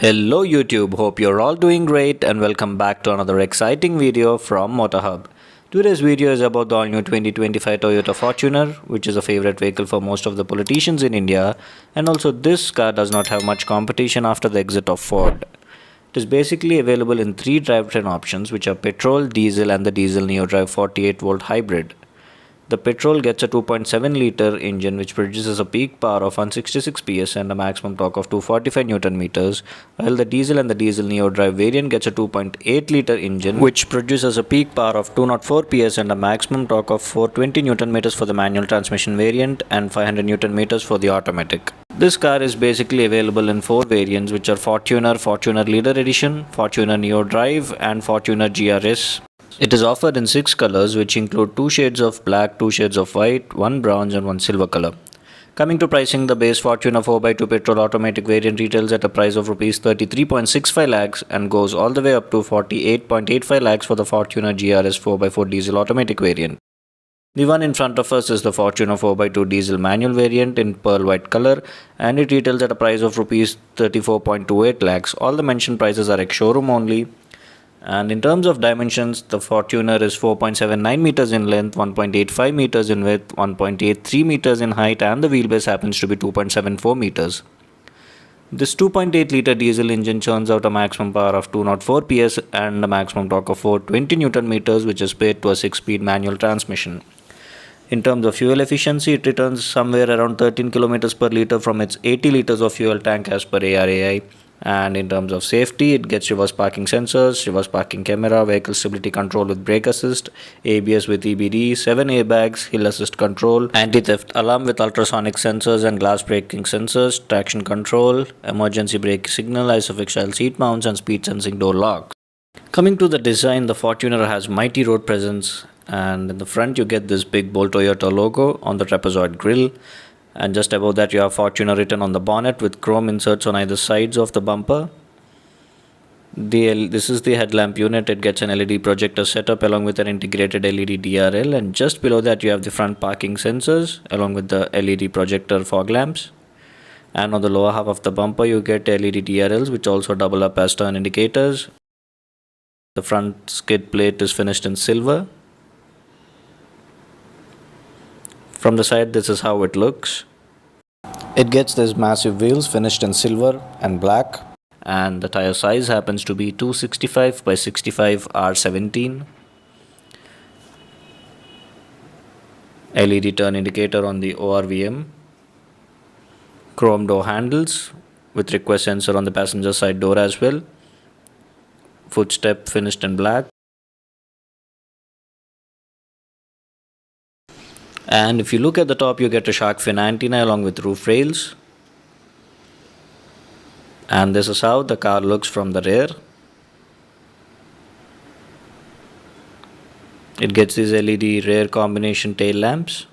Hello YouTube, hope you're all doing great and welcome back to another exciting video from MotorHub. Today's video is about the all-new 2025 Toyota Fortuner, which is a favorite vehicle for most of the politicians in India, and also this car does not have much competition after the exit of Ford. It is basically available in three drivetrain options, which are petrol, diesel and the diesel neo-drive 48-volt hybrid. The petrol gets a 2.7-liter engine which produces a peak power of 166 PS and a maximum torque of 245 Nm, while the diesel and the diesel neo-drive variant gets a 2.8-liter engine which produces a peak power of 204 PS and a maximum torque of 420 Nm for the manual transmission variant and 500 Nm for the automatic. This car is basically available in four variants, which are Fortuner, Fortuner Leader Edition, Fortuner Neo Drive and Fortuner GRS. It is offered in 6 colors, which include 2 shades of black, 2 shades of white, 1 bronze and 1 silver color. Coming to pricing, the base Fortuner 4x2 petrol automatic variant retails at a price of Rs 33.65 lakhs and goes all the way up to 48.85 lakhs for the Fortuner GRS 4x4 diesel automatic variant. The one in front of us is the Fortuner 4x2 diesel manual variant in pearl white color, and it retails at a price of Rs 34.28 lakhs. All the mentioned prices are ex-showroom only. And in terms of dimensions, the Fortuner is 4.79 meters in length, 1.85 meters in width, 1.83 meters in height, and the wheelbase happens to be 2.74 meters. This 2.8-liter diesel engine churns out a maximum power of 204 PS and a maximum torque of 420 Nm, which is paired to a 6-speed manual transmission. In terms of fuel efficiency, it returns somewhere around 13 km per liter from its 80 liters of fuel tank as per ARAI. And in terms of safety, it gets reverse parking sensors, reverse parking camera, vehicle stability control with brake assist, ABS with EBD, 7 airbags, hill assist control, anti-theft alarm with ultrasonic sensors and glass braking sensors, traction control, emergency brake signal, isofix style seat mounts and speed sensing door locks. Coming to the design, the Fortuner has mighty road presence, and in the front you get this big bold Toyota logo on the trapezoid grille. And just above that you have Fortuner written on the bonnet with chrome inserts on either sides of the bumper. This is the headlamp unit. It gets an LED projector setup along with an integrated LED DRL, and just below that you have the front parking sensors along with the LED projector fog lamps. And on the lower half of the bumper you get LED DRLs which also double up as turn indicators. The front skid plate is finished in silver. From the side, this is how it looks. It gets these massive wheels finished in silver and black, and the tire size happens to be 265 by 65 R17. LED turn indicator on the ORVM. Chrome door handles with request sensor on the passenger side door as well. Footstep finished in black. And if you look at the top, you get a shark fin antenna along with roof rails. And this is how the car looks from the rear. It gets these LED rear combination tail lamps.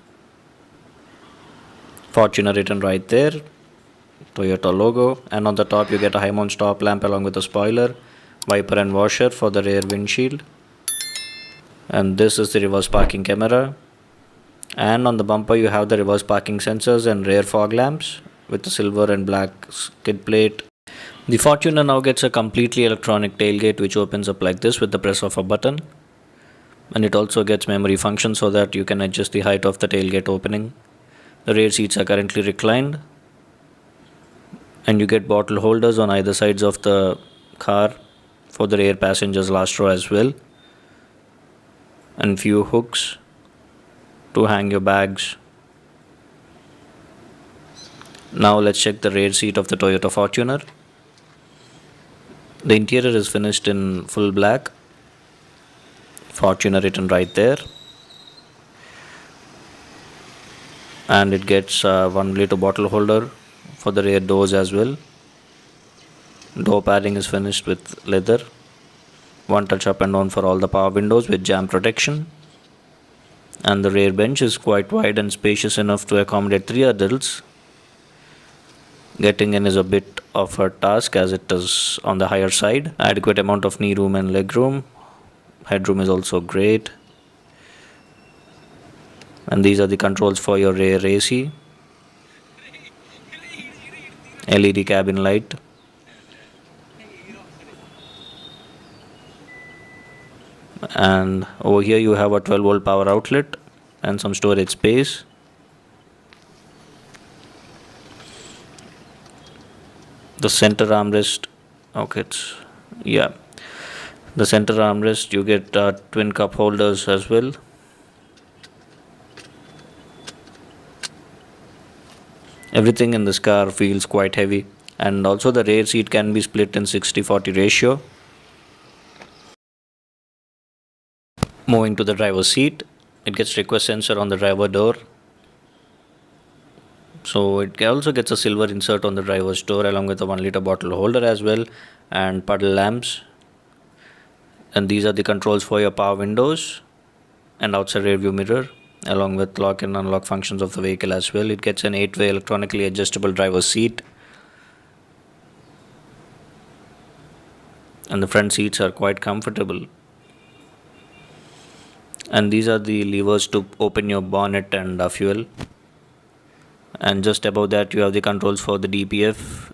Fortuner written right there. Toyota logo. And on the top you get a high mount stop lamp along with a spoiler, wiper and washer for the rear windshield. And this is the reverse parking camera. And on the bumper you have the reverse parking sensors and rear fog lamps with the silver and black skid plate. The Fortuner now gets a completely electronic tailgate which opens up like this with the press of a button. And it also gets memory function so that you can adjust the height of the tailgate opening. The rear seats are currently reclined. And you get bottle holders on either sides of the car for the rear passenger's last row as well. And few hooks to hang your bags. Now let's check the rear seat of the Toyota Fortuner. The interior is finished in full black. Fortuner written right there. And it gets 1 liter bottle holder for the rear doors as well. Door padding is finished with leather. One touch up and down for all the power windows with jam protection. And the rear bench is quite wide and spacious enough to accommodate 3 adults. Getting in is a bit of a task as it is on the higher side. Adequate amount of knee room and leg room. Headroom is also great. And these are the controls for your rear AC. LED cabin light. And over here you have a 12-volt power outlet and some storage space. The center armrest, okay, the center armrest, you get twin cup holders as well. Everything in this car feels quite heavy, and also the rear seat can be split in 60-40 ratio. Moving to the driver's seat, it gets request sensor on the driver door. So it also gets a silver insert on the driver's door along with a 1-liter bottle holder as well, and puddle lamps. And these are the controls for your power windows and outside rear view mirror, along with lock and unlock functions of the vehicle as well. It gets an 8-way electronically adjustable driver's seat, and the front seats are quite comfortable. And these are the levers to open your bonnet and fuel. And just above that you have the controls for the DPF.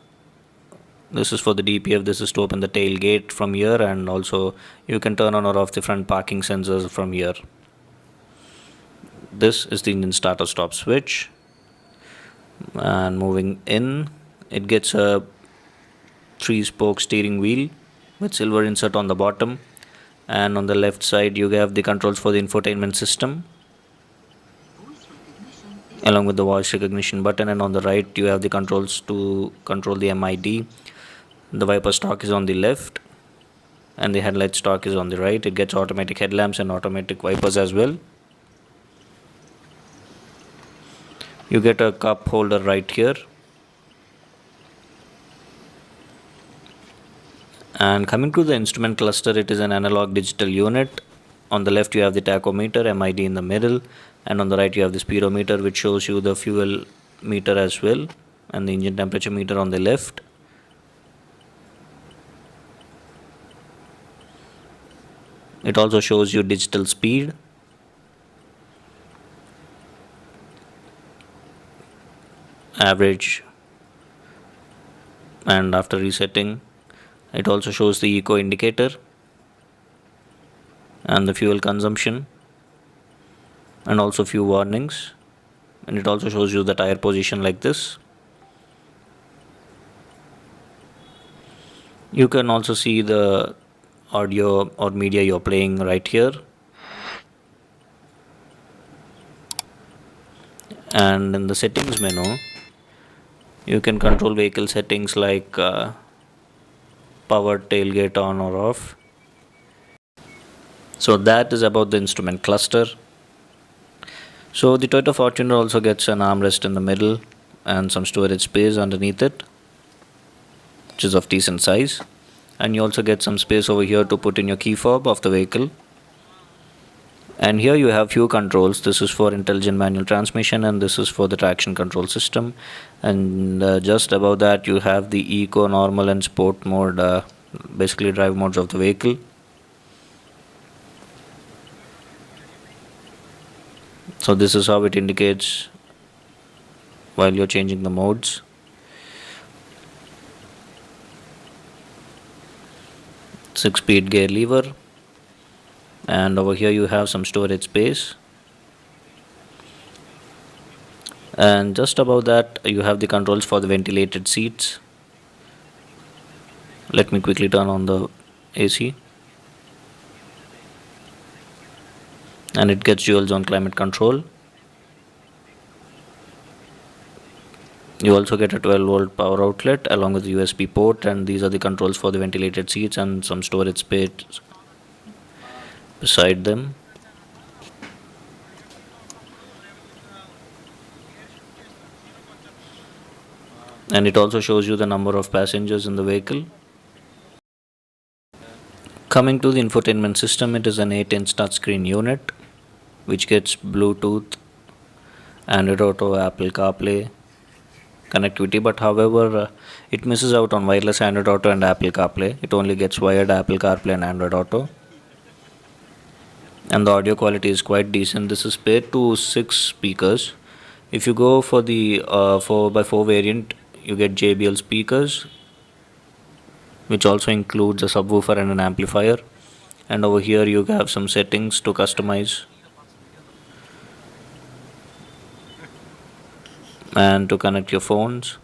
This is for the DPF. This is to open the tailgate from here, and also you can turn on or off the front parking sensors from here. This is the engine starter stop switch. And moving in, it gets a 3-spoke steering wheel with silver insert on the bottom, and on the left side you have the controls for the infotainment system along with the voice recognition button, and on the right you have the controls to control the MID. The wiper stalk is on the left and the headlight stalk is on the right. It gets automatic headlamps and automatic wipers as well. You get a cup holder right here. And coming to the instrument cluster, it is an analog digital unit. On the left you have the tachometer, MID in the middle, and on the right you have the speedometer, which shows you the fuel meter as well, and the engine temperature meter on the left. It also shows you digital speed, average, and after resetting it also shows the eco indicator and the fuel consumption, and also few warnings, and it also shows you the tire position like this. You can also see the audio or media you're playing right here, and in the settings menu you can control vehicle settings like power, tailgate on or off. So that is about the instrument cluster. So the Toyota Fortuner also gets an armrest in the middle and some storage space underneath it, which is of decent size, and you also get some space over here to put in your key fob of the vehicle. And here you have few controls. This is for intelligent manual transmission, and this is for the traction control system. And just above that you have the eco, normal and sport mode, basically drive modes of the vehicle. So this is how it indicates while you're changing the modes. Six-speed gear lever, and over here you have some storage space, and just above that you have the controls for the ventilated seats. Let me quickly turn on the AC, and it gets dual zone climate control. You also get a 12-volt power outlet along with the USB port, and these are the controls for the ventilated seats and some storage space beside them. And it also shows you the number of passengers in the vehicle. Coming to the infotainment system, it is an 8-inch touchscreen unit which gets Bluetooth, Android Auto, Apple CarPlay connectivity, but however it misses out on wireless Android Auto and Apple CarPlay. It only gets wired Apple CarPlay and Android Auto, and the audio quality is quite decent. This is paired to 6 speakers. If you go for the 4x4 variant, you get JBL speakers, which also includes a subwoofer and an amplifier, And over here you have some settings to customize and to connect your phones.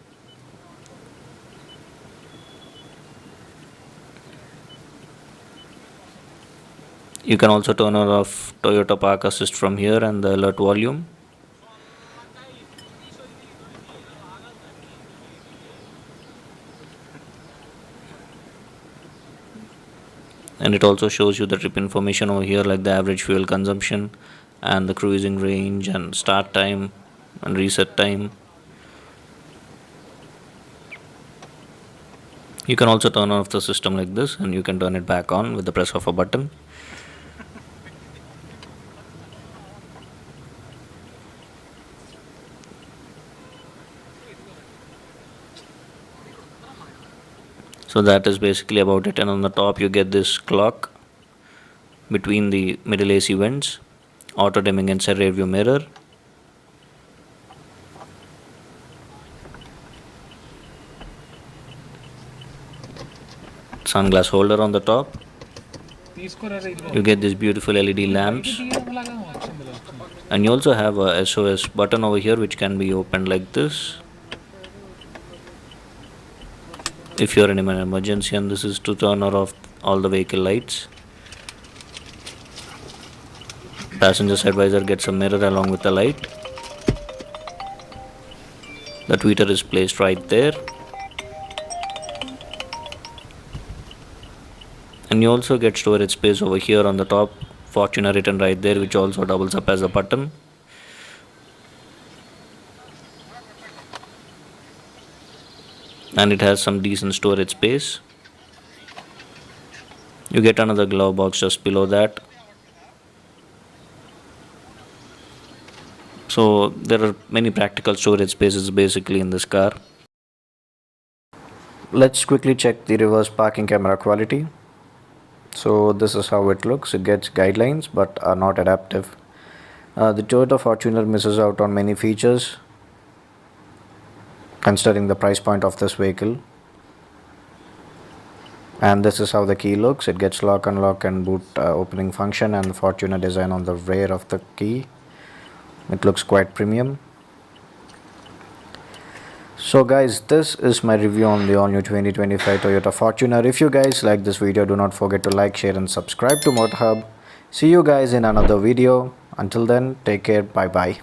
You can also turn off Toyota Park Assist from here and the alert volume. And it also shows you the trip information over here, like the average fuel consumption and the cruising range and start time and reset time. You can also turn off the system like this, and you can turn it back on with the press of a button. So that is basically about it. And on the top you get this clock between the middle AC vents, auto dimming inside rear view mirror, sunglass holder on the top. You get these beautiful LED lamps, and you also have a SOS button over here which can be opened like this if you're in an emergency, and this is to turn off all the vehicle lights. Passenger side visor gets a mirror along with the light. The tweeter is placed right there. And you also get storage space over here on the top, Fortuner written right there, which also doubles up as a button. And it has some decent storage space. You get another glove box just below that. So there are many practical storage spaces basically in this car. Let's quickly check the reverse parking camera quality. So this is how it looks. It gets guidelines but are not adaptive. The Toyota Fortuner misses out on many features considering the price point of this vehicle. And this is how the key looks. It gets lock, unlock and boot opening function, and the Fortuner design on the rear of the key. It looks quite premium. So guys, this is my review on the all new 2025 Toyota Fortuner. If you guys like this video, do not forget to like, share and subscribe to MotorHub. See you guys in another video. Until then, take care. Bye bye.